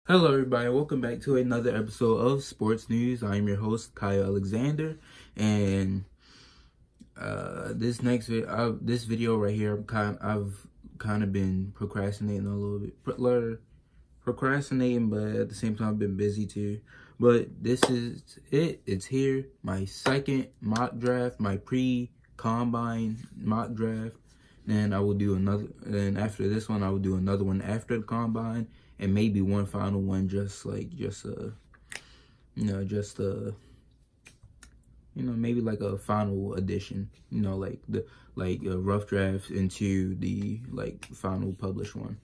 Hello, everybody. Welcome back to another episode of Sports News. I'm your host, Kyle Alexander, and this video right here, I've kind of been procrastinating a little bit, procrastinating, but at the same time, I've been busy too. But this is it. It's here. My second mock draft, my pre-combine mock draft. Then I will do another. Then after this one, I will do another one after the combine. And maybe one final one, maybe like a final edition, like a rough draft into the final published one.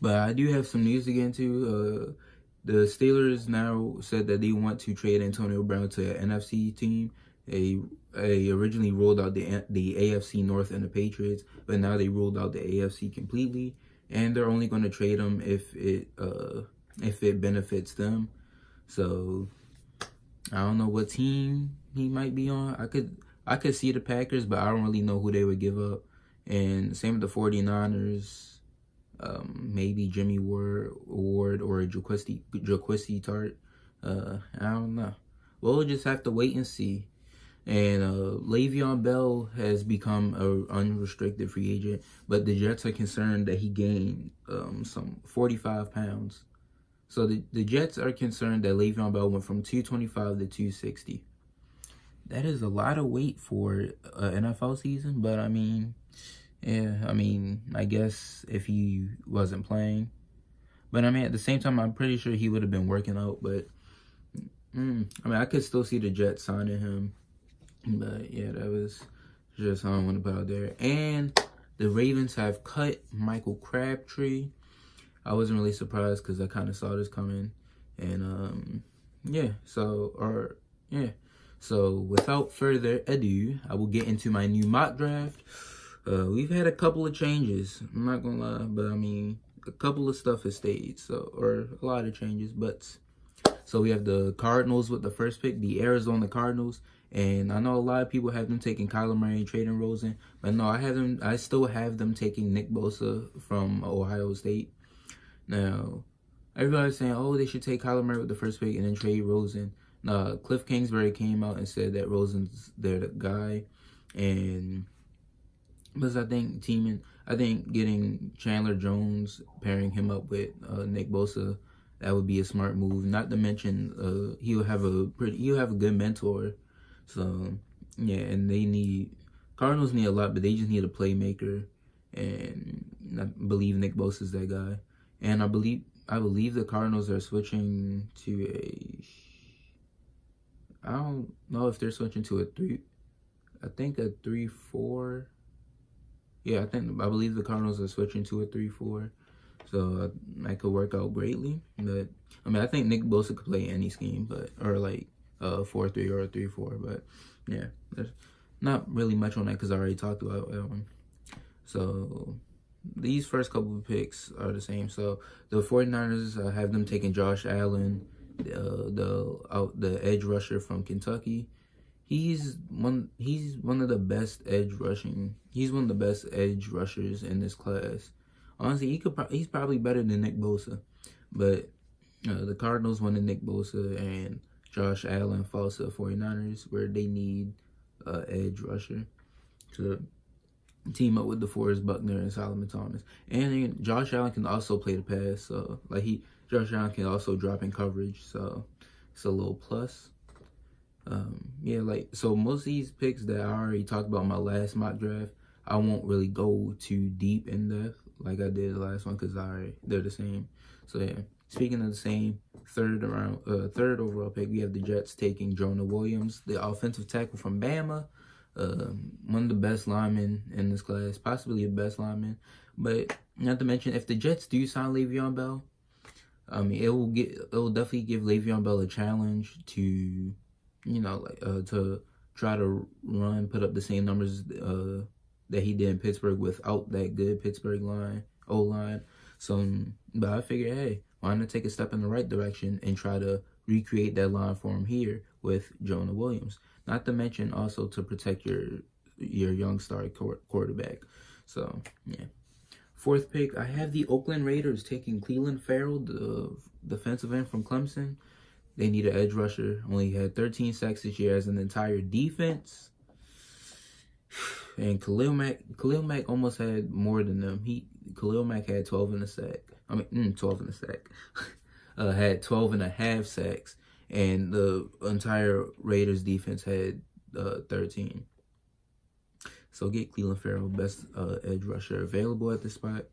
But I do have some news to get into. The Steelers now said that they want to trade Antonio Brown to an NFC team. They originally ruled out the AFC North and the Patriots, but now they ruled out the AFC completely. And they're only going to trade him if it benefits them. So I don't know what team he might be on. I could see the Packers, but I don't really know who they would give up. And same with the 49ers. Maybe Jimmy Ward or Jaquiski Tart. I don't know. We'll just have to wait and see. And Le'Veon Bell has become an unrestricted free agent, but the Jets are concerned that he gained some 45 pounds. So the Jets are concerned that Le'Veon Bell went from 225 to 260. That is a lot of weight for an NFL season, but I mean, yeah, I guess if he wasn't playing. But I mean, at the same time, I'm pretty sure he would have been working out, but I could still see the Jets signing him. But yeah, that was just how I want to put out there. And the Ravens have cut Michael Crabtree. I wasn't really surprised because I kind of saw this coming. And So without further ado, I will get into my new mock draft. We've had a couple of changes. I'm not gonna lie, but I mean, a couple of stuff has stayed. Or a lot of changes, but. So we have the Cardinals with the first pick, the Arizona Cardinals. And I know a lot of people have them taking Kyler Murray and trading Rosen. But no, I still have them taking Nick Bosa from Ohio State. Now, everybody's saying, oh, they should take Kyler Murray with the first pick and then trade Rosen. Now, Cliff Kingsbury came out and said that Rosen's the guy. And because I think getting Chandler Jones, pairing him up with Nick Bosa, that would be a smart move. Not to mention, he'll have a good mentor. So yeah, and Cardinals need a lot, but they just need a playmaker, and I believe Nick Bosa is that guy. And I believe the Cardinals are switching to I don't know if they're switching to a 3-4. Yeah, I believe the Cardinals are switching to a 3-4. So that could work out greatly. But I mean, I think Nick Bosa could play any scheme, or like 4-3 or a 3-4. But yeah, there's not really much on that because I already talked about that one. So these first couple of picks are the same. So the 49ers, have them taking Josh Allen, the edge rusher from Kentucky. He's one of the best edge rushing. He's one of the best edge rushers in this class. Honestly, he's probably better than Nick Bosa. But the Cardinals wanted Nick Bosa, and Josh Allen falls to the 49ers, where they need an edge rusher to team up with DeForest Buckner and Solomon Thomas. And Josh Allen can also play the pass. So Josh Allen can also drop in coverage. So it's a little plus. So most of these picks that I already talked about in my last mock draft, I won't really go too deep in depth like I did the last one because they're the same. So yeah, speaking of the same, third overall pick, we have the Jets taking Jonah Williams, the offensive tackle from Bama, one of the best linemen in this class, possibly the best lineman. But not to mention, if the Jets do sign Le'Veon Bell, it will definitely give Le'Veon Bell a challenge to, to try to put up the same numbers that he did in Pittsburgh without that good Pittsburgh O-line. So, but I figured, hey, why not take a step in the right direction and try to recreate that line for him here with Jonah Williams? Not to mention also to protect your young star quarterback. So, yeah. 4th pick, I have the Oakland Raiders taking Clelin Ferrell, the defensive end from Clemson. They need an edge rusher. Only had 13 sacks this year as an entire defense. And Khalil Mack almost had more than them. Khalil Mack had 12 in a sack. 12 in a sack. Had 12 and a half sacks. And the entire Raiders defense had 13. So get Clelin Ferrell, best edge rusher available at this spot.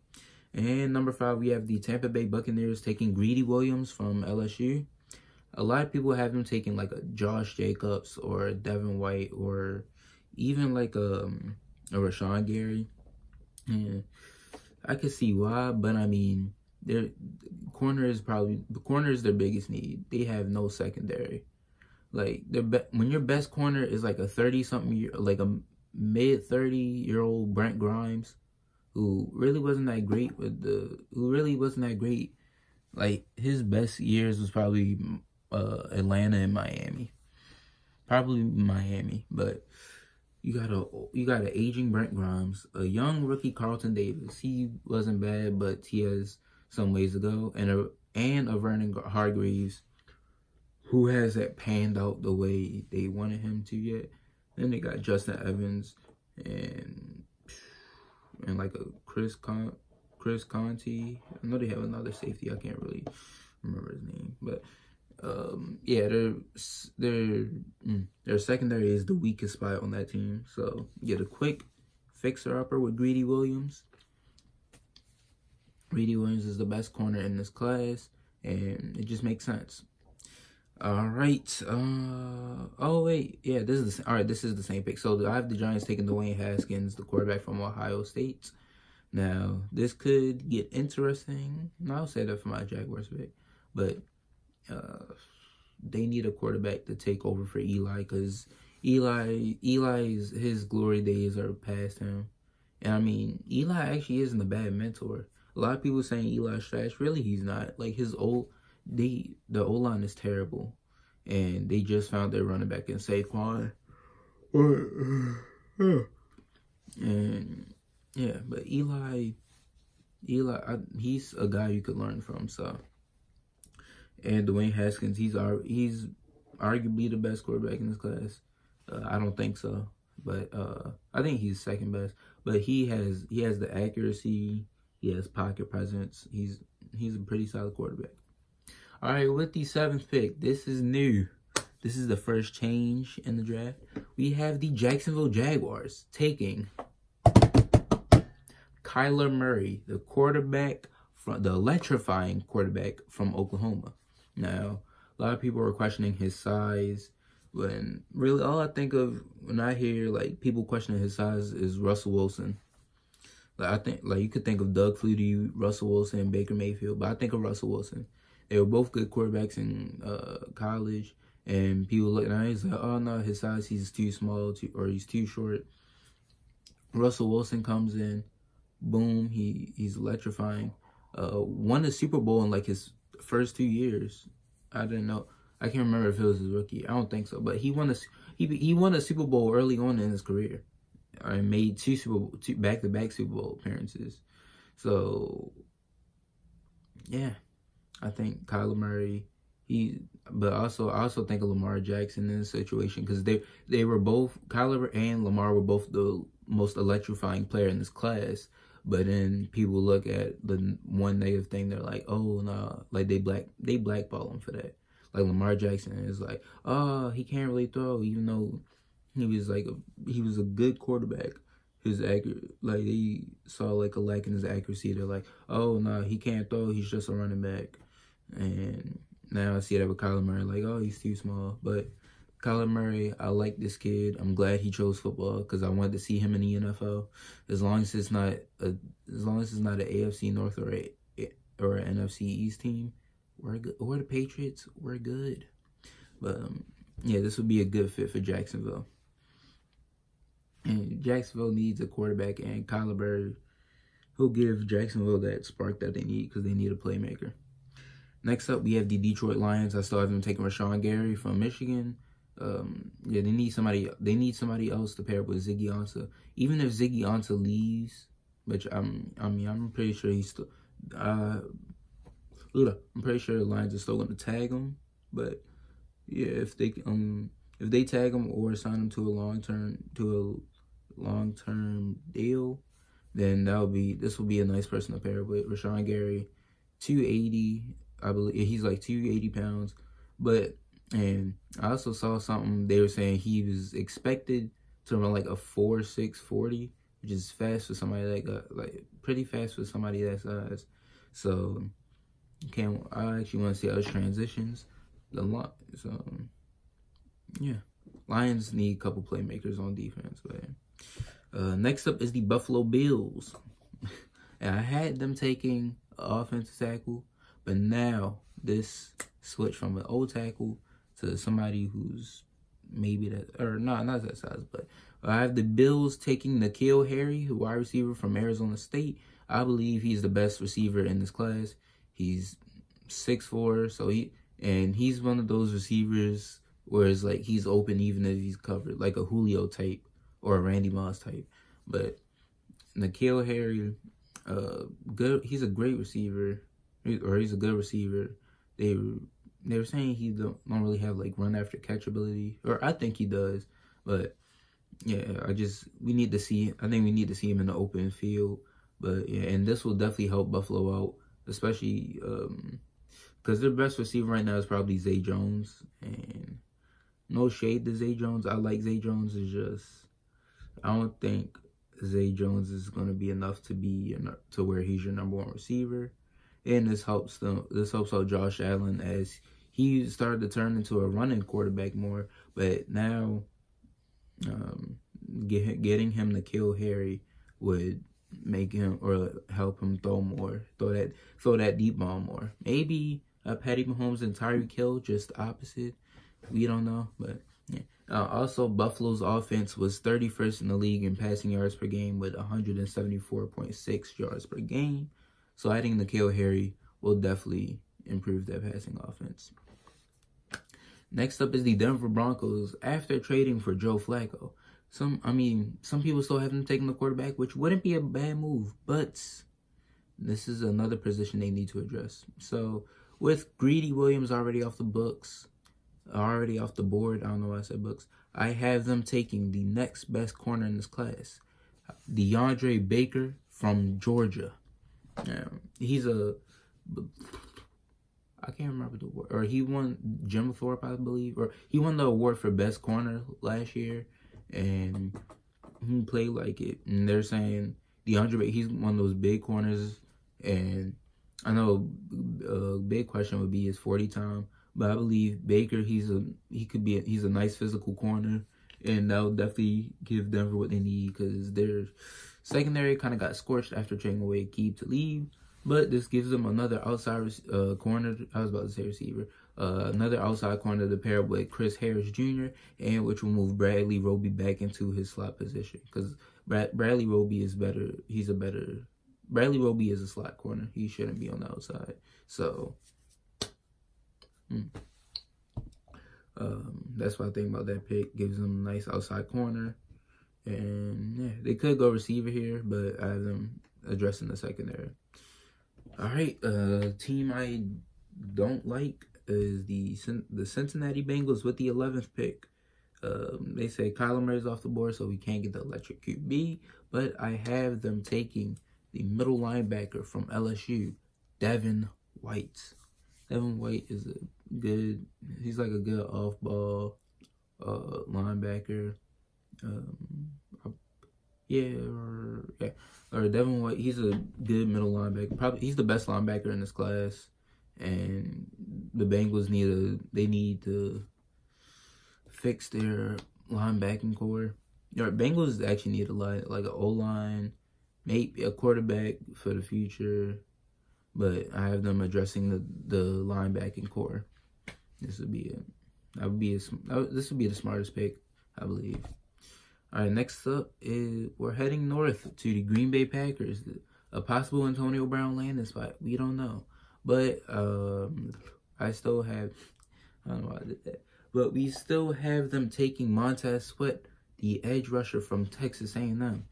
And number 5, we have the Tampa Bay Buccaneers taking Greedy Williams from LSU. A lot of people have him taking like a Josh Jacobs or a Devin White or even like a Rashawn Gary. And I could see why, but I mean, the corner is their biggest need. They have no secondary. Like when your best corner is like a 30-something year, like a mid-30-year-old Brent Grimes, who really wasn't that great Like his best years was probably Atlanta and Miami. Probably Miami, but you got an aging Brent Grimes, a young rookie Carlton Davis. He wasn't bad, but he has some ways to go, and a Vernon Hargreaves who hasn't panned out the way they wanted him to yet. Then they got Justin Evans and like a Chris Conti. I know they have another safety. I can't really remember his name, but yeah, their secondary is the weakest spot on that team. So get a quick fixer-upper with Greedy Williams. Greedy Williams is the best corner in this class, and it just makes sense. All right. Oh wait, yeah. This is the same pick. So I have the Giants taking Dwayne Haskins, the quarterback from Ohio State. Now this could get interesting. And I'll say that for my Jaguars pick, but they need a quarterback to take over for Eli, because his glory days are past him. And I mean, Eli actually isn't a bad mentor. A lot of people saying Eli's trash. Really, he's not. Like the O-line is terrible, and they just found their running back in Saquon. And yeah, but Eli, he's a guy you could learn from. So, and Dwayne Haskins, he's arguably the best quarterback in this class. I don't think so, but I think he's second best. But he has the accuracy. He has pocket presence. He's a pretty solid quarterback. All right, with the 7th pick, this is new. This is the first change in the draft. We have the Jacksonville Jaguars taking Kyler Murray, the electrifying quarterback from Oklahoma. Now, a lot of people are questioning his size, when really all I think of when I hear like people questioning his size is Russell Wilson. Like I think you could think of Doug Flutie, Russell Wilson, and Baker Mayfield, but I think of Russell Wilson. They were both good quarterbacks in college, and people look at he's like, oh no, his size, he's too small, or he's too short. Russell Wilson comes in, boom, he's electrifying. Won the Super Bowl in like his first 2 years. I didn't know. I can't remember if it was his rookie. I don't think so, but he won a Super Bowl early on in his career. I made two back-to-back Super Bowl appearances. So yeah, I think Kyler Murray. But I also think of Lamar Jackson in this situation, because they were both, Kyler and Lamar were both the most electrifying player in this class. But then people look at the one negative thing, they're like, oh no, like they blackball him for that. Like Lamar Jackson is like, oh, he can't really throw, even though he was a good quarterback. His like they saw like a lack in his accuracy. They're like, oh no, he can't throw, he's just a running back. And now I see that with Kyler Murray, like, oh, he's too small. But Kyler Murray, I like this kid. I'm glad he chose football, because I wanted to see him in the NFL. As long as it's not an AFC North or an NFC East team, we're good. Or the Patriots, we're good. But yeah, this would be a good fit for Jacksonville. And Jacksonville needs a quarterback, and Kyler Murray, he'll give Jacksonville that spark that they need, because they need a playmaker. Next up, we have the Detroit Lions. I still have them taking Rashawn Gary from Michigan. Yeah, they need somebody else to pair up with Ziggy Ansah. Even if Ziggy Ansah leaves, which I'm pretty sure he's still. I'm pretty sure the Lions are still going to tag him, but yeah, if they tag him or sign him to a long term deal, then this will be a nice person to pair with. Rashan Gary, 280, I believe he's like 280 pounds, and I also saw something they were saying he was expected to run like a 4.6 40, which is fast for somebody like pretty fast for somebody that size. So I actually want to see how his transitions a lot. So yeah, Lions need a couple playmakers on defense. But next up is the Buffalo Bills, and I had them taking offensive tackle, but now this switch from an old tackle to somebody who's maybe that, or not that size, but I have the Bills taking N'Keal Harry, who wide receiver from Arizona State. I believe he's the best receiver in this class. He's 6'4", so he's one of those receivers where it's like he's open even if he's covered, like a Julio type or a Randy Moss type. But N'Keal Harry, good. He's a great receiver, or he's a good receiver. They were saying he don't really have like run after catch ability, or I think he does, but yeah, we need to see. I think we need to see him in the open field. But yeah, and this will definitely help Buffalo out, especially because their best receiver right now is probably Zay Jones. And no shade to Zay Jones, I like Zay Jones. It's just I don't think Zay Jones is going to be enough to where he's your number one receiver. And this helps out Josh Allen as he started to turn into a running quarterback more. But now, getting him to kill Harry would make him or help him throw that deep ball more. Maybe Patty Mahomes and Tyreek Hill, just opposite. We don't know, but yeah. Also, Buffalo's offense was 31st in the league in passing yards per game with 174.6 yards per game. So adding N'Keal Harry will definitely improve that passing offense. Next up is the Denver Broncos. After trading for Joe Flacco, some people still haven't taken the quarterback, which wouldn't be a bad move, but this is another position they need to address. So with Greedy Williams already off the board, I don't know why I said books, I have them taking the next best corner in this class, DeAndre Baker from Georgia. He's I can't remember the award, or he won Jim Thorpe, I believe, or he won the award for best corner last year, and he played like it. And they're saying DeAndre, he's one of those big corners, and I know a big question would be his 40 time, but I believe Baker, he's a nice physical corner, and that'll definitely give Denver what they need because their secondary kind of got scorched after trading away Aqib Talib. But this gives them another outside corner. I was about to say receiver. Another outside corner to pair with Chris Harris Jr., and which will move Bradley Roby back into his slot position. Because Bradley Roby is better. Bradley Roby is a slot corner. He shouldn't be on the outside. So, that's what I think about that pick. Gives them a nice outside corner. And yeah, they could go receiver here, but I have them addressing the secondary. All right, team I don't like is the Cincinnati Bengals with the 11th pick. They say Kyler Murray's off the board, so we can't get the electric QB. But I have them taking the middle linebacker from LSU, Devin White. Devin White is he's like a good off-ball linebacker. Or Devin White, he's a good middle linebacker. Probably he's the best linebacker in this class. And the Bengals need to fix their linebacking core. Bengals actually need like an O-line, maybe a quarterback for the future. But I have them addressing the linebacking core. This would be the smartest pick, I believe. All right, next up is we're heading north to the Green Bay Packers. A possible Antonio Brown landing spot. We don't know. But I don't know why I did that. But we still have them taking Montez Sweat, the edge rusher from Texas A&M.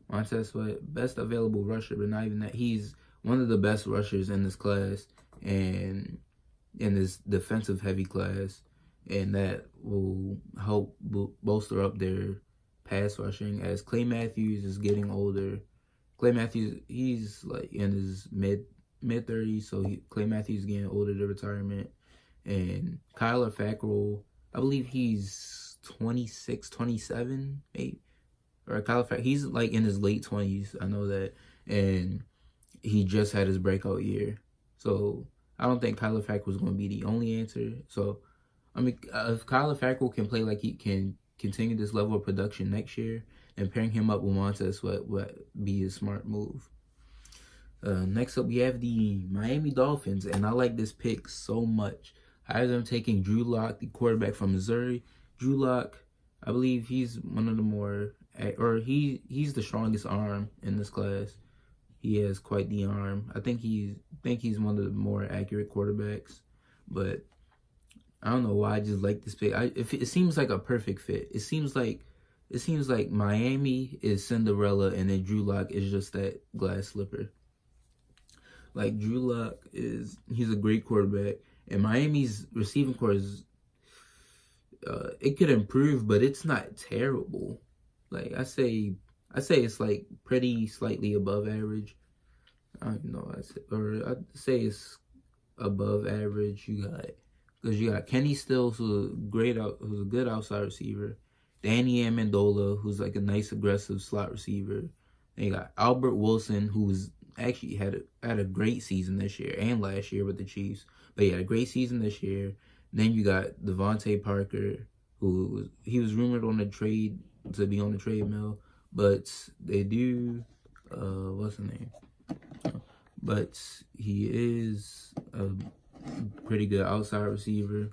Montez Sweat, best available rusher, but not even that. He's one of the best rushers in this class and in this defensive heavy class, and that will help bolster up their pass rushing as Clay Matthews is getting older. Clay Matthews, he's like in his mid 30s, so Clay Matthews is getting older to retirement. And Kyler Fackrell, I believe he's 26, 27, maybe. Or Kyler Fackrell, he's like in his late 20s, I know that. And he just had his breakout year. So I don't think Kyler Fackrell is going to be the only answer. So, I mean, if Kyler Fackrell can play like he can continue this level of production next year, and pairing him up with Montez Sweat would be a smart move. Next up, we have the Miami Dolphins, and I like this pick so much. I have them taking Drew Lock, the quarterback from Missouri. Drew Lock, I believe he's one of the more, or he's the strongest arm in this class. He has quite the arm. I think he's one of the more accurate quarterbacks, but I don't know why I just like this pick. It seems like a perfect fit. It seems like Miami is Cinderella and then Drew Lock is just that glass slipper. Like Drew Lock he's a great quarterback, and Miami's receiving core is it could improve, but it's not terrible. Like I say it's like pretty slightly above average. I don't know. I'd say it's above average. Because you got Kenny Stills, who's a good outside receiver. Danny Amendola, who's like a nice aggressive slot receiver. And you got Albert Wilson, who's actually had a great season this year and last year with the Chiefs. But he had a great season this year. And then you got Devontae Parker, he was rumored on the trade to be on the trade mill, but they do what's his name? But he is a pretty good outside receiver.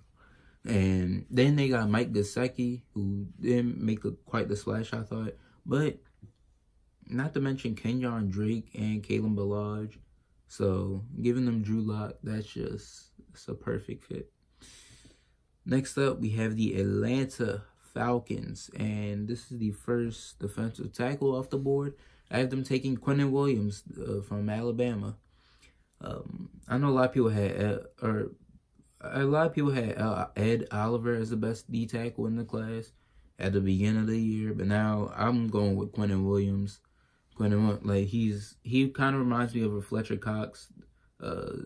And then they got Mike Gesicki, who didn't make quite the splash, I thought. But not to mention Kenyon Drake and Kalen Ballage. So giving them Drew Lock, it's a perfect fit. Next up, we have the Atlanta Falcons. And this is the first defensive tackle off the board. I have them taking Quinnen Williams from Alabama. I know a lot of people had Ed Oliver as the best D tackle in the class at the beginning of the year, but now I'm going with Quinnen Williams. He kind of reminds me of a Fletcher Cox,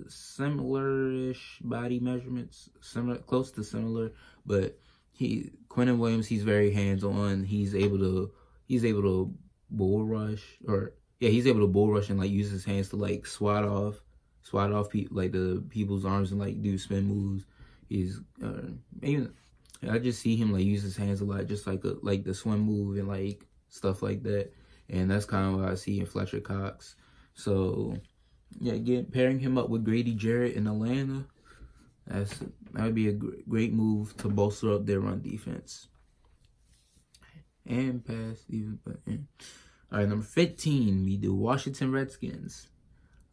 similar-ish body measurements, close to similar, but Quinnen Williams, he's very hands-on. He's able to bull rush, and like use his hands to like swat off the people's arms and like do spin moves. I just see him like use his hands a lot, just like the swim move and like stuff like that. And that's kind of what I see in Fletcher Cox. So yeah, pairing him up with Grady Jarrett in Atlanta, that would be a great move to bolster up their run defense and pass even. But yeah. All right, number 15, we do Washington Redskins.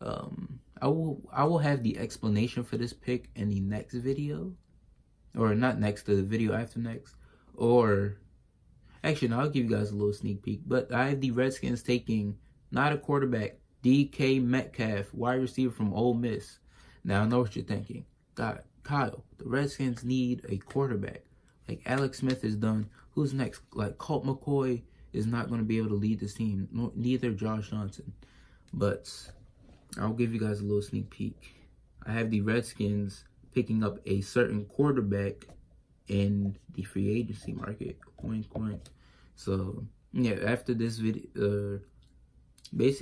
I will have the explanation for this pick in the next video, or not next, the video after next, or actually no, I'll give you guys a little sneak peek. But I have the Redskins taking not a quarterback, DK Metcalf, wide receiver from Ole Miss. Now I know what you're thinking. God, Kyle, the Redskins need a quarterback like Alex Smith is done. Who's next? Like Colt McCoy is not going to be able to lead this team. Neither Josh Johnson. But I'll give you guys a little sneak peek. I have the Redskins picking up a certain quarterback in the free agency market. Wink, wink. So, yeah, after this video, next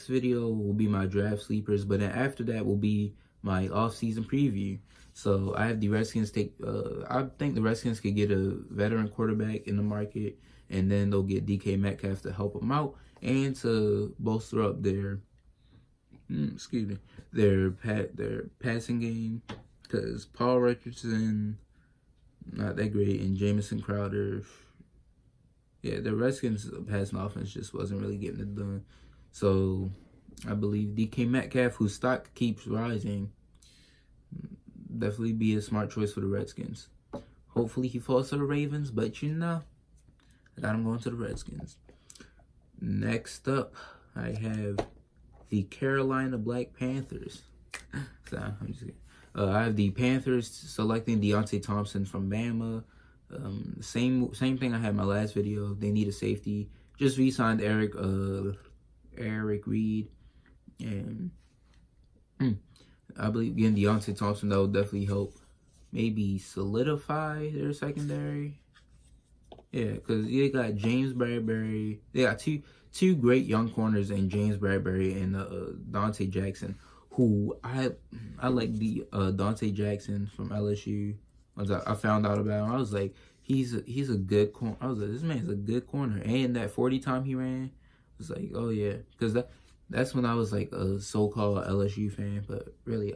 video will be my draft sleepers, but then after that will be my off-season preview. So, I have the Redskins I think the Redskins could get a veteran quarterback in the market, and then they'll get DK Metcalf to help them out and to bolster up their passing game, because Paul Richardson not that great, and Jamison Crowder, yeah, the Redskins passing offense just wasn't really getting it done. So I believe DK Metcalf, whose stock keeps rising, definitely be a smart choice for the Redskins. Hopefully he falls to the Ravens, but I got him going to the Redskins. Next up, I have the Carolina Black Panthers. So, I'm just kidding. I have the Panthers selecting Deontay Thompson from Bama. Same thing I had in my last video. They need a safety. Just re-signed Eric Reed, and I believe getting Deontay Thompson, that will definitely help maybe solidify their secondary. Yeah, because they got James Bradbury. They got two great young corners in James Bradbury and Dante Jackson, who I like the Dante Jackson from LSU. Once I found out about him, I was like, he's a good corner. I was like, this man's a good corner. And that 40 time he ran, I was like, oh yeah, because that's when I was like a so-called LSU fan, but really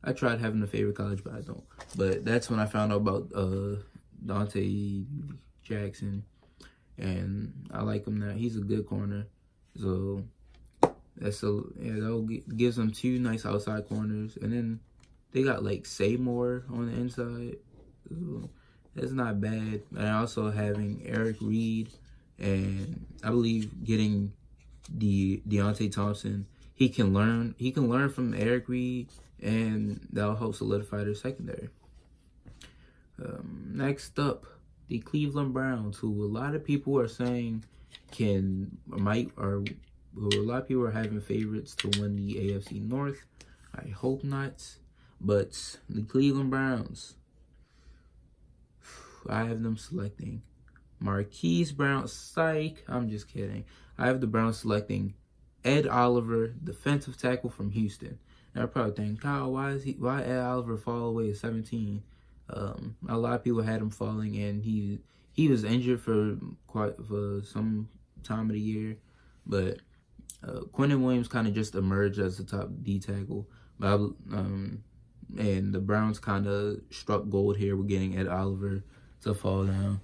I tried having a favorite college, but I don't. But that's when I found out about Dante Jackson, and I like him now. He's a good corner, so that gives them two nice outside corners, and then they got like Seymour on the inside. So that's not bad. And also having Eric Reed, and I believe getting Deontay Thompson, he can learn from Eric Reed, and that'll help solidify their secondary. Next up, the Cleveland Browns, who a lot of people are saying who a lot of people are having favorites to win the AFC North. I hope not, but the Cleveland Browns, I have them selecting Marquise Brown. Psych, I'm just kidding. I have the Browns selecting Ed Oliver, defensive tackle from Houston. Now, I probably think, Kyle, why Ed Oliver fall away at 17? A lot of people had him falling, and he was injured for some time of the year, but Quinnen Williams kind of just emerged as the top D tackle, but and the Browns kind of struck gold here with getting Ed Oliver to fall down.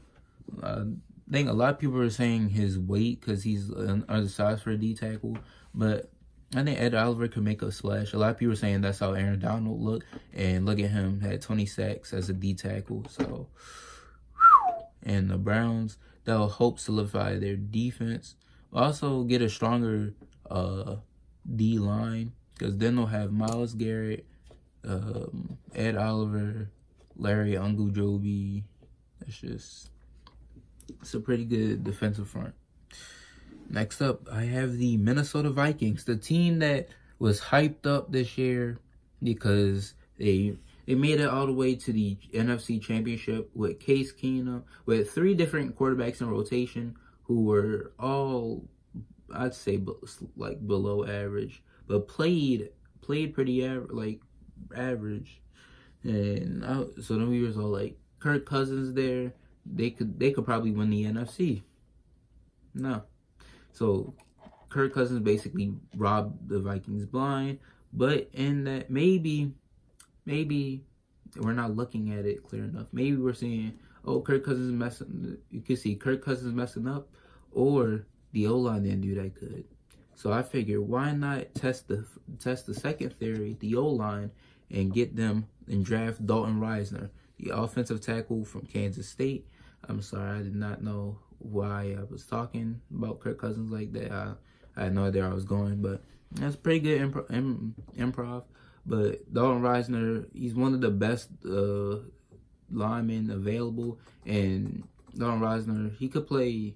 I think a lot of people are saying his weight because he's undersized for a D tackle, but I think Ed Oliver could make a splash. A lot of people are saying that's how Aaron Donald looked, and look at him, had 20 sacks as a D tackle. So, and the Browns, that'll help solidify their defense. Also get a stronger D line, because then they'll have Myles Garrett, Ed Oliver, Larry Ogunjobi. It's a pretty good defensive front. Next up, I have the Minnesota Vikings, the team that was hyped up this year because they made it all the way to the NFC Championship with Case Keenum, with 3 different quarterbacks in rotation who were all, I'd say, like below average, but played pretty average. And so then we was all like, Kirk Cousins there, they could probably win the NFC. No. So Kirk Cousins basically robbed the Vikings blind, but in that maybe we're not looking at it clear enough. Maybe we're seeing, oh, Kirk Cousins messing. You can see Kirk Cousins messing up, or the O-line didn't do that good. So I figured, why not test the second theory, the O-line, and get them and draft Dalton Risner, the offensive tackle from Kansas State. I'm sorry, I did not know why I was talking about Kirk Cousins like that. I had no idea where I was going, but that's pretty good improv. But Dalton Risner, he's one of the best linemen available, and Dalton Risner, he could play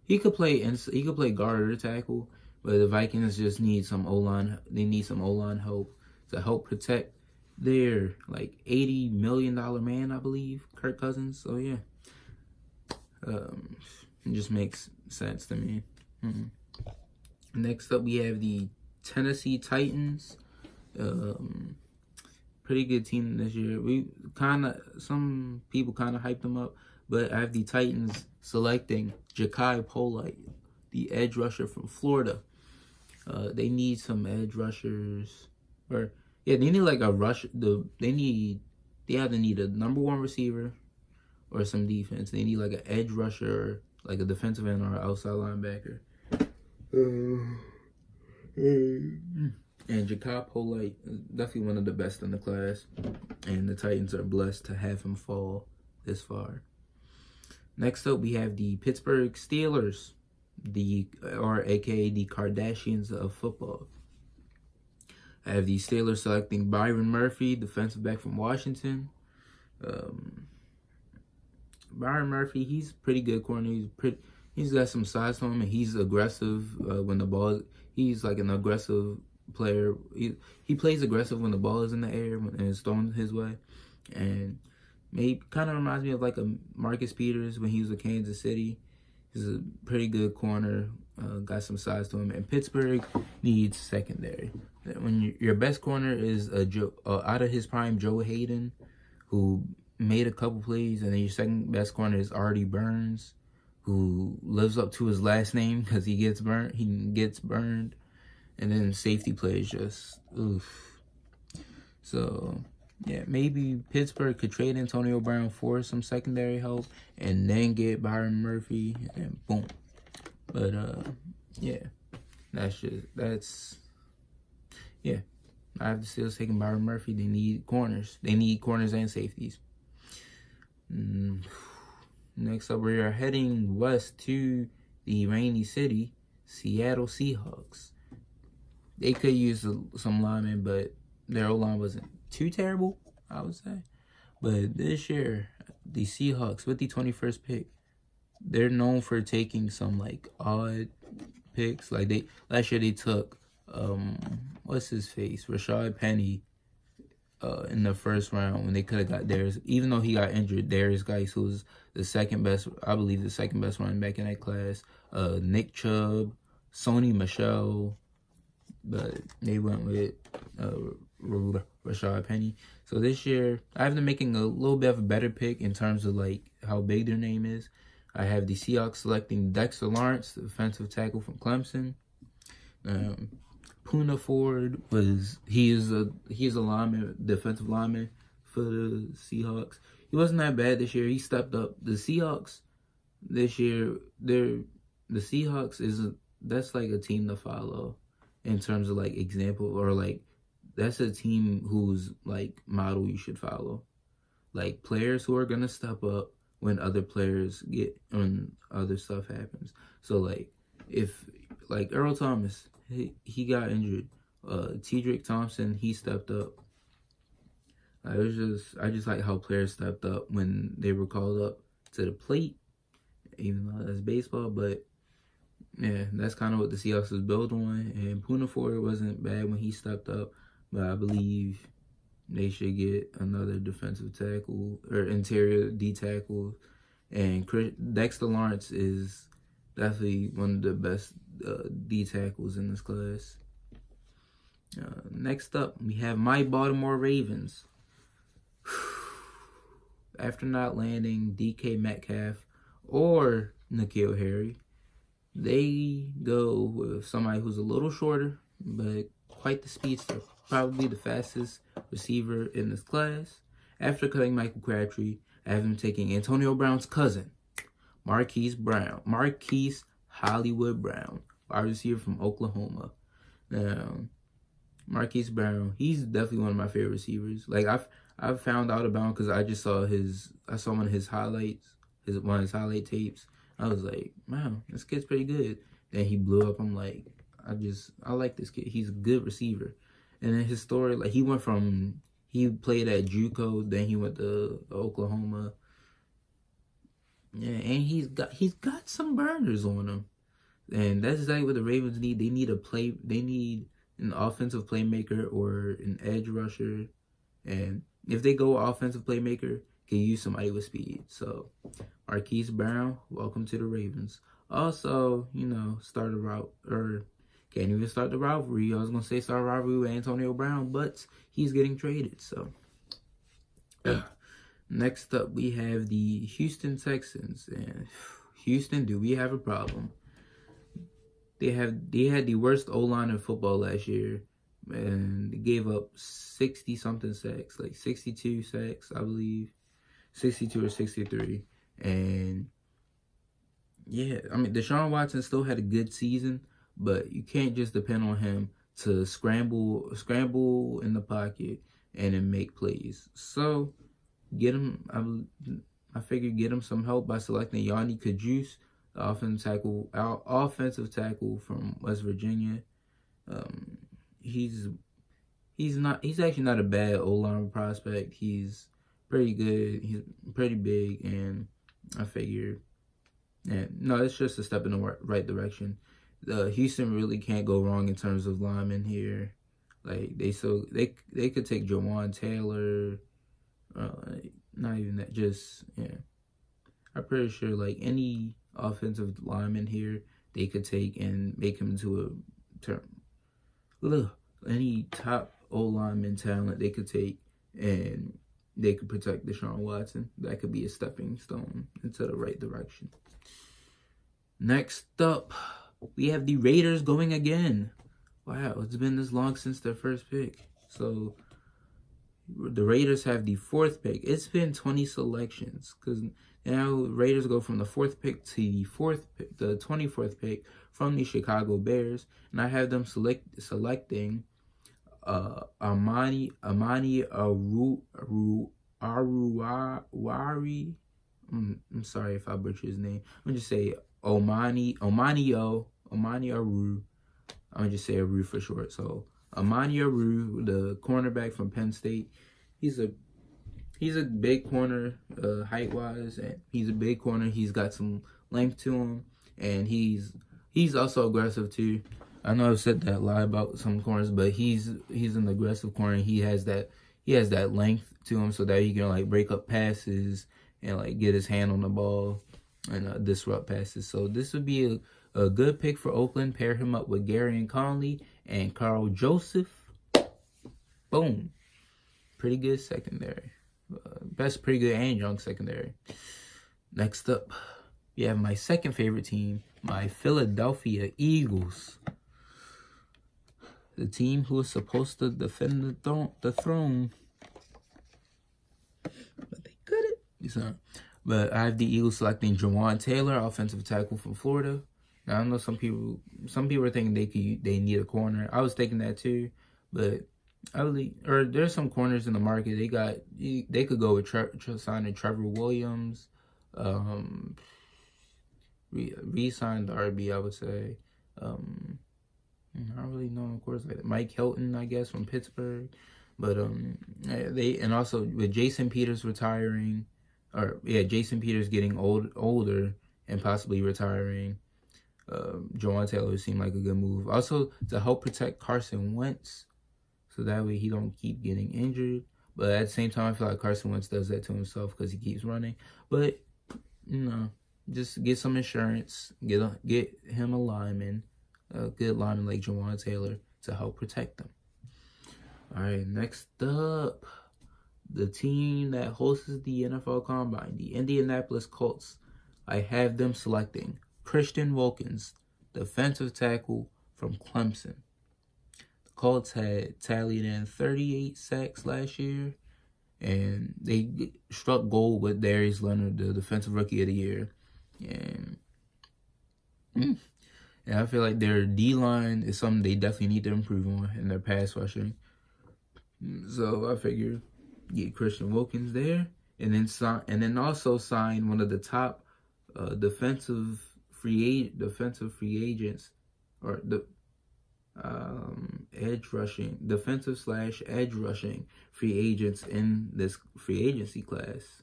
guard or tackle, but the Vikings just need some O-line. They need some O-line help to help protect their like $80 million man, I believe, Kirk Cousins. So yeah. It just makes sense to me. Next up, we have the Tennessee Titans. Pretty good team this year. Some people kind of hyped them up, but I have the Titans selecting Jachai Polite, the edge rusher from Florida. They need some edge rushers, or yeah, they need like a rush. They either need a '1 receiver or some defense. They need like an edge rusher, like a defensive end or an outside linebacker. And Jachai Polite is definitely one of the best in the class, and the Titans are blessed to have him fall this far. Next up, we have the Pittsburgh Steelers. aka the Kardashians of football. I have the Steelers selecting Byron Murphy, defensive back from Washington. Byron Murphy, he's a pretty good corner. He's got some size to him, and he's aggressive when the ball. He's like an aggressive player. He plays aggressive when the ball is in the air and it's thrown his way, and maybe kind of reminds me of like a Marcus Peters when he was with Kansas City. He's a pretty good corner. Got some size to him, and Pittsburgh needs secondary. When your best corner is out of his prime, Joe Hayden, who made a couple plays, and then your second best corner is Artie Burns, who lives up to his last name because he gets burned. And then safety plays just oof. So yeah, maybe Pittsburgh could trade Antonio Brown for some secondary help and then get Byron Murphy and boom. But yeah, yeah. I have the Steelers taking Byron Murphy. They need corners. They need corners and safeties. Next up, we are heading west to the rainy city, Seattle Seahawks. They could use some linemen, but their O-line wasn't too terrible, I would say. But this year, the Seahawks, with the 21st pick, they're known for taking some, like, odd picks. Like, last year they took, what's his face? Rashad Penny in the first round when they could have got Darius. Even though he got injured, Darius Geis, who was the second best, I believe the second best running back in that class. Nick Chubb, Sony Michel, but they went with Rashad Penny. So this year, I have them making a little bit of a better pick in terms of like how big their name is. I have the Seahawks selecting Dexter Lawrence, the defensive tackle from Clemson. Poona Ford he is a lineman, defensive lineman for the Seahawks. He wasn't that bad this year. He stepped up. The Seahawks this year, that's like a team to follow in terms of like example, or like that's a team whose like model you should follow. Like players who are gonna step up when other players when other stuff happens. So like if like Earl Thomas, he got injured. Tedrick Thompson, he stepped up. I just like how players stepped up when they were called up to the plate, even though that's baseball. But yeah, that's kind of what the Seahawks is built on. And Poona Ford wasn't bad when he stepped up, but I believe they should get another defensive tackle or interior D tackle. And Dexter Lawrence is definitely one of the best D tackles in this class. Next up, we have my Baltimore Ravens. After not landing DK Metcalf or N'Keal Harry, they go with somebody who's a little shorter, but quite the speedster. Probably the fastest receiver in this class. After cutting Michael Crabtree, I have him taking Antonio Brown's cousin, Marquise Hollywood Brown, wide receiver from Oklahoma. Now, Marquise Brown, he's definitely one of my favorite receivers. Like I've found out about him because I saw one of his highlights, one of his highlight tapes. I was like, wow, this kid's pretty good. Then he blew up. I'm like, I like this kid. He's a good receiver. And then his story, like he played at JUCO, then he went to Oklahoma. Yeah, and he's got some burners on him. And that's exactly what the Ravens need. They need an offensive playmaker or an edge rusher. And if they go offensive playmaker, can use somebody with speed. So Marquise Brown, welcome to the Ravens. Also, start a route, or can't even start the rivalry. I was going to say start a rivalry with Antonio Brown, but he's getting traded. So next up, we have the Houston Texans. And Houston, do we have a problem? They had the worst O-line in football last year, and they gave up 60-something sacks, like 62 sacks, I believe, 62 or 63. And yeah, I mean, Deshaun Watson still had a good season, but you can't just depend on him to scramble in the pocket and then make plays. So get him. I figured get him some help by selecting Yanni Kajus, offensive tackle from West Virginia. He's actually not a bad O-line prospect. He's pretty good. He's pretty big, and I figured, no, it's just a step in the right direction. Houston really can't go wrong in terms of linemen here. Like they could take Jawan Taylor. Not even that. Just I'm pretty sure like any offensive lineman here they could take and make him into a term. Look, any top O-lineman talent they could take and they could protect Deshaun Watson. That could be a stepping stone into the right direction. Next up, we have the Raiders going again. Wow, it's been this long since their first pick. So the Raiders have the 4th pick. It's been 20 selections because now Raiders go from the 4th pick to the 24th pick from the Chicago Bears, and I have them selecting Amani Aruwari. I'm sorry if I butcher his name. I'm gonna just say Omani Aru. I'm gonna just say Aru for short. So Amani Aru, the cornerback from Penn State, he's a big corner, height wise, and he's a big corner. He's got some length to him, and he's also aggressive too. I know I've said that a lot about some corners, but he's an aggressive corner. He has that length to him so that he can like break up passes and like get his hand on the ball and disrupt passes. So this would be a good pick for Oakland. Pair him up with Gary Conley and Carl Joseph. Boom. Pretty good secondary. Pretty good and young secondary. Next up, we have my second favorite team, my Philadelphia Eagles. The team who is supposed to defend the throne. But they couldn't. But I have the Eagles selecting Jawan Taylor, offensive tackle from Florida. Now I know some people are thinking they need a corner. I was thinking that too, but there's some corners in the market. They could go with signing Trevor Williams, re-signed RB, I would say. I don't really know, of course, like Mike Hilton, I guess, from Pittsburgh. But and also with Jason Peters retiring, Jason Peters getting older and possibly retiring, Jawan Taylor seemed like a good move. Also to help protect Carson Wentz, so that way he don't keep getting injured. But at the same time, I feel like Carson Wentz does that to himself because he keeps running. But just get some insurance, get him a lineman. A good lineman like Jawan Taylor to help protect them. All right, next up, the team that hosts the NFL Combine, the Indianapolis Colts. I have them selecting Christian Wilkins, defensive tackle from Clemson. The Colts had tallied in 38 sacks last year, and they struck gold with Darius Leonard, the defensive rookie of the year. And I feel like their D-line is something they definitely need to improve on in their pass rushing. So I figure get Christian Wilkins there, and then also sign one of the top defensive free agents, or the defensive/edge rushing free agents in this free agency class.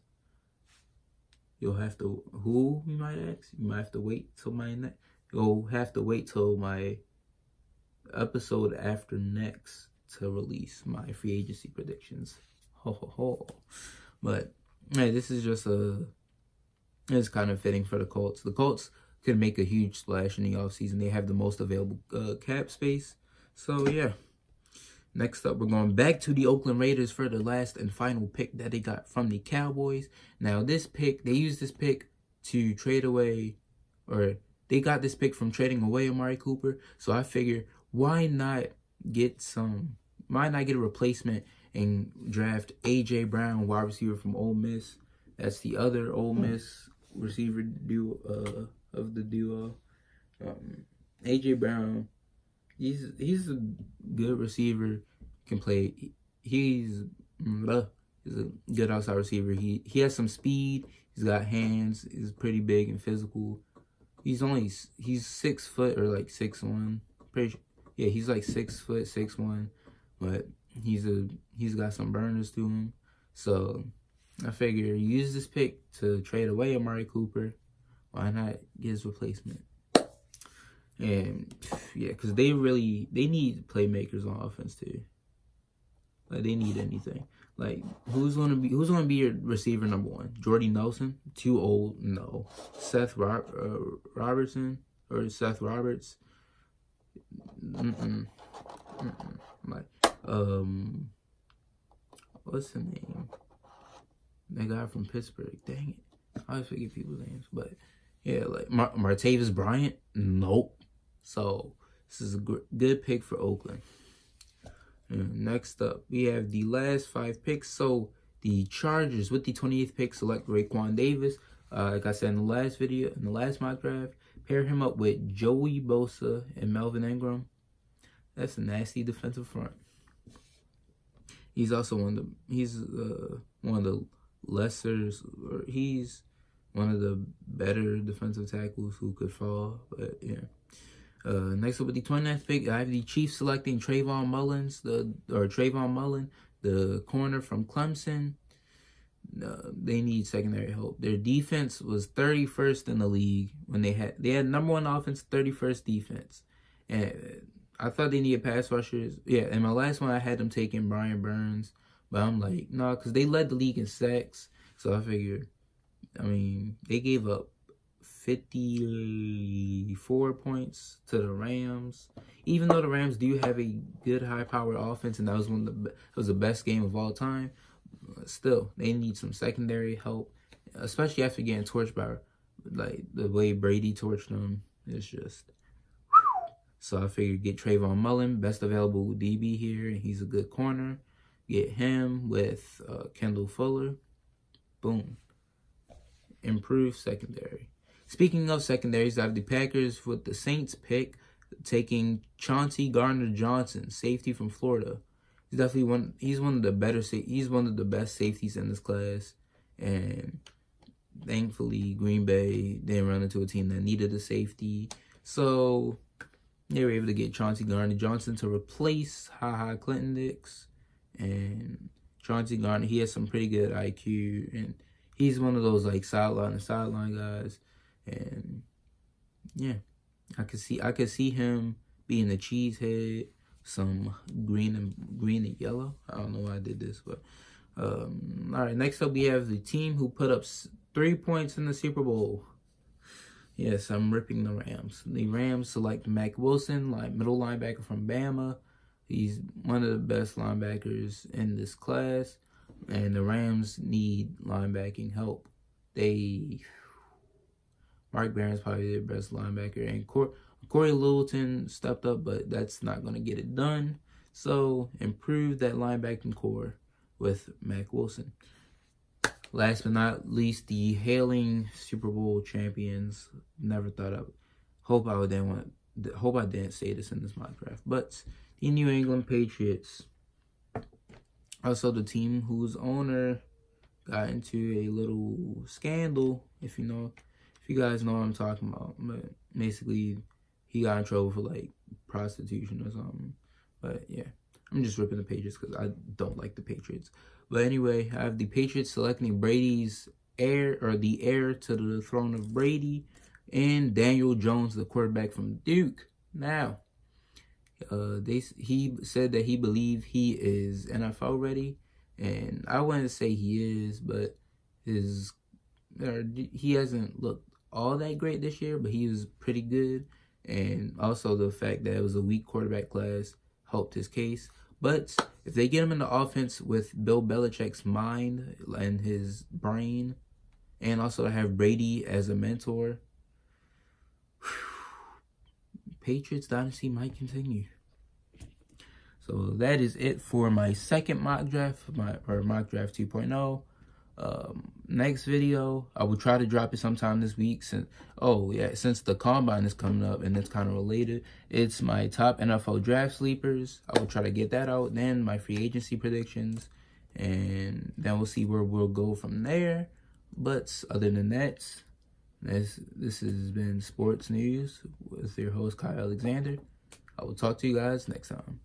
You might ask? You might have to wait till You'll have to wait till my episode after next to release my free agency predictions. But hey, this is just it's kind of fitting for the Colts. The Colts could make a huge splash in the offseason. They have the most available cap space. So yeah. Next up, we're going back to the Oakland Raiders for the last and final pick that they got from the Cowboys. Now this pick, they used this pick to trade away, or they got this pick from trading away Amari Cooper. So I figure, why not get a replacement and draft A.J. Brown, wide receiver from Ole Miss. That's the other Ole Miss receiver duo of the duo. A.J. Brown, he's a good receiver, can play. He's a good outside receiver. He has some speed. He's got hands. He's pretty big and physical. he's 6 foot or like 6'1". Pretty sure, yeah, he's like 6 foot 6'1", but he's got some burners to him. So I figure use this pick to trade away Amari Cooper. Why not get his replacement? And yeah, because they need playmakers on offense too. Like they need anything. Like who's gonna be your receiver number 1? Jordy Nelson? Too old? No. Robertson or Seth Roberts? Like what's the name? That guy from Pittsburgh. Dang it, I always forget people's names. But yeah, like Martavis Bryant? Nope. So this is a good pick for Oakland. And next up, we have the last 5 picks. So the Chargers with the 28th pick select Raekwon Davis. Like I said in the last video, in the last mock draft, pair him up with Joey Bosa and Melvin Ingram. That's a nasty defensive front. He's also one of the lesser, or he's one of the better defensive tackles who could fall. But yeah. Next up with the 29th pick, I have the Chiefs selecting Trayvon Mullen, the corner from Clemson. They need secondary help. Their defense was 31st in the league when they had number 1 offense, 31st defense. And I thought they needed pass rushers. Yeah, in my last one I had them taking Brian Burns, but I'm like, no, because they led the league in sacks. So I figured, I mean, they gave up 54 points to the Rams, even though the Rams do have a good high-powered offense, and that was the best game of all time. Still, they need some secondary help, especially after getting torched by, like, the way Brady torched them. It's just, so I figured get Trayvon Mullen, best available DB here, and he's a good corner. Get him with Kendall Fuller. Boom. Improve secondary. Speaking of secondaries, I have the Packers with the Saints pick, taking Chauncey Gardner-Johnson, safety from Florida. He's definitely he's one of the best safeties in this class. And thankfully, Green Bay didn't run into a team that needed a safety. So they were able to get Chauncey Gardner-Johnson to replace Ha Clinton-Dix. And Chauncey Gardner, he has some pretty good IQ, and he's one of those like sideline guys. And yeah, I could see him being the cheesehead, some green and yellow. I don't know why I did this, but all right. Next up, we have the team who put up 3 points in the Super Bowl. Yes, I'm ripping the Rams. The Rams select Mack Wilson, middle linebacker from Bama. He's one of the best linebackers in this class, and the Rams need linebacking help. Mark Barron's probably their best linebacker, and Corey Littleton stepped up, but that's not going to get it done. So improve that linebacking core with Mack Wilson. Last but not least, the hailing Super Bowl champions. Never thought I would. Hope I didn't say this in this mock draft, but the New England Patriots. Also, the team whose owner got into a little scandal, if you guys know what I'm talking about. But basically, he got in trouble for like prostitution or something. But yeah, I'm just ripping the Patriots because I don't like the Patriots. But anyway, I have the Patriots selecting Brady's heir, or the heir to the throne of Brady, and Daniel Jones, the quarterback from Duke. Now, he said that he believed he is NFL ready, and I wouldn't say he is, but he hasn't looked all that great this year, but he was pretty good. And also the fact that it was a weak quarterback class helped his case. But if they get him in the offense with Bill Belichick's mind and his brain, and also to have Brady as a mentor, Patriots dynasty might continue. So that is it for my second mock draft, mock draft 2.0. Next video, I will try to drop it sometime this week. Since the combine is coming up and it's kind of related, it's my top NFL draft sleepers. I will try to get that out. Then my free agency predictions, and then we'll see where we'll go from there. But other than that, This has been Sports News with your host, Kyle Alexander. I will talk to you guys next time.